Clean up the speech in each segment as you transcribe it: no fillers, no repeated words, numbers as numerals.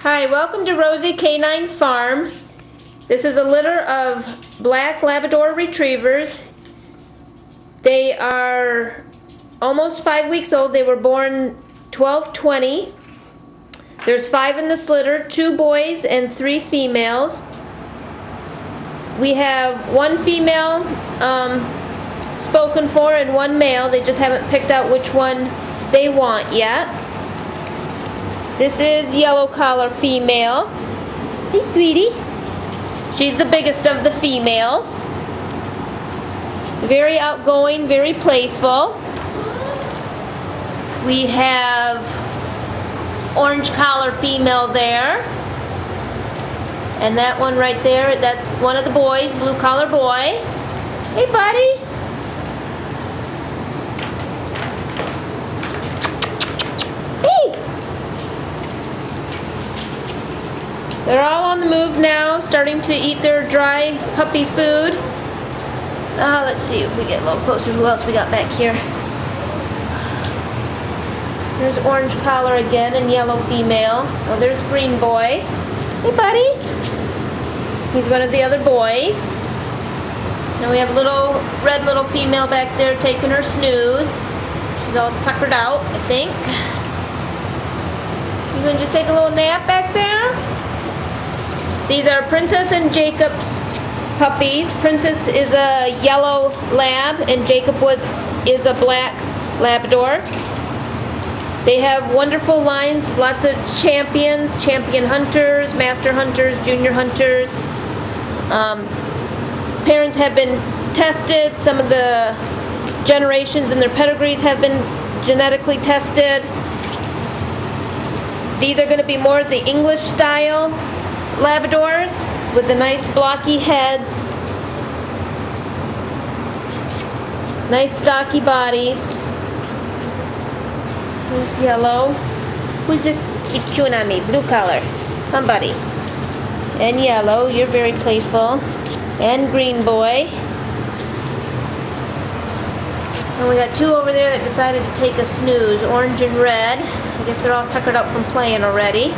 Hi, welcome to Rozey K9 Farm. This is a litter of black Labrador retrievers. They are almost 5 weeks old. They were born 12/20. There's 5 in this litter, 2 boys and 3 females. We have 1 female spoken for and 1 male. They just haven't picked out which one they want yet. This is yellow collar female. Hey, sweetie. She's the biggest of the females. Very outgoing, very playful. We have orange collar female there. And that one right there, that's one of the boys, blue collar boy. Hey, buddy. They're all on the move now, starting to eat their dry puppy food. Let's see if we get a little closer. Who else we got back here? There's orange collar again and yellow female. Oh, there's green boy. Hey, buddy. He's one of the other boys. Now we have little red little female back there taking her snooze. She's all tuckered out, I think. You gonna just take a little nap back there? These are Princess and Jacob puppies. Princess is a yellow lab and Jacob is a black Labrador. They have wonderful lines, lots of champions, champion hunters, master hunters, junior hunters. Parents have been tested. Some of the generations and their pedigrees have been genetically tested. These are going to be more the English style Labradors with the nice blocky heads, nice stocky bodies. Who's yellow? Who's this? Keeps chewing on me. Blue collar. Come, buddy. And yellow. You're very playful. And green boy. And we got 2 over there that decided to take a snooze. Orange and red. I guess they're all tuckered up from playing already.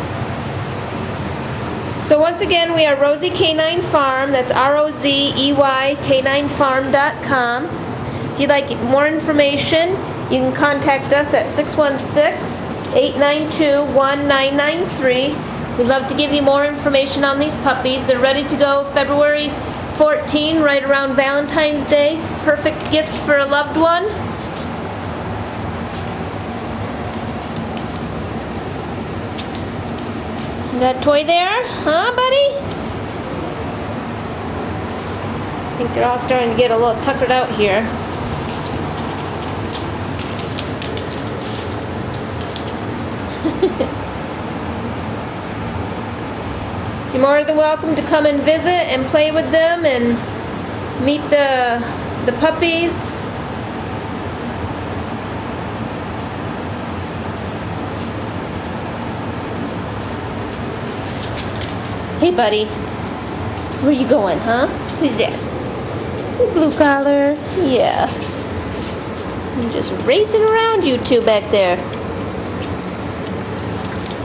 So once again, we are Rozey K9 Farm. That's ROZEY K9Farm.com. If you'd like more information, you can contact us at 616-892-1993. We'd love to give you more information on these puppies. They're ready to go February 14, right around Valentine's Day. Perfect gift for a loved one. That toy there? Huh, buddy? I think they're all starting to get a little tuckered out here. You're more than welcome to come and visit and play with them and meet the puppies. Hey, buddy. Where you going, huh? Who's this? Blue collar. Yeah. I'm just racing around you two back there.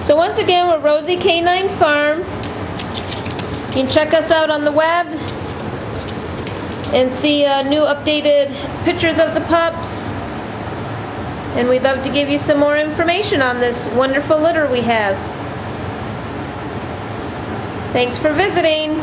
So once again, we're Rozey K9 Farm. You can check us out on the web and see new updated pictures of the pups. And we'd love to give you some more information on this wonderful litter we have. Thanks for visiting.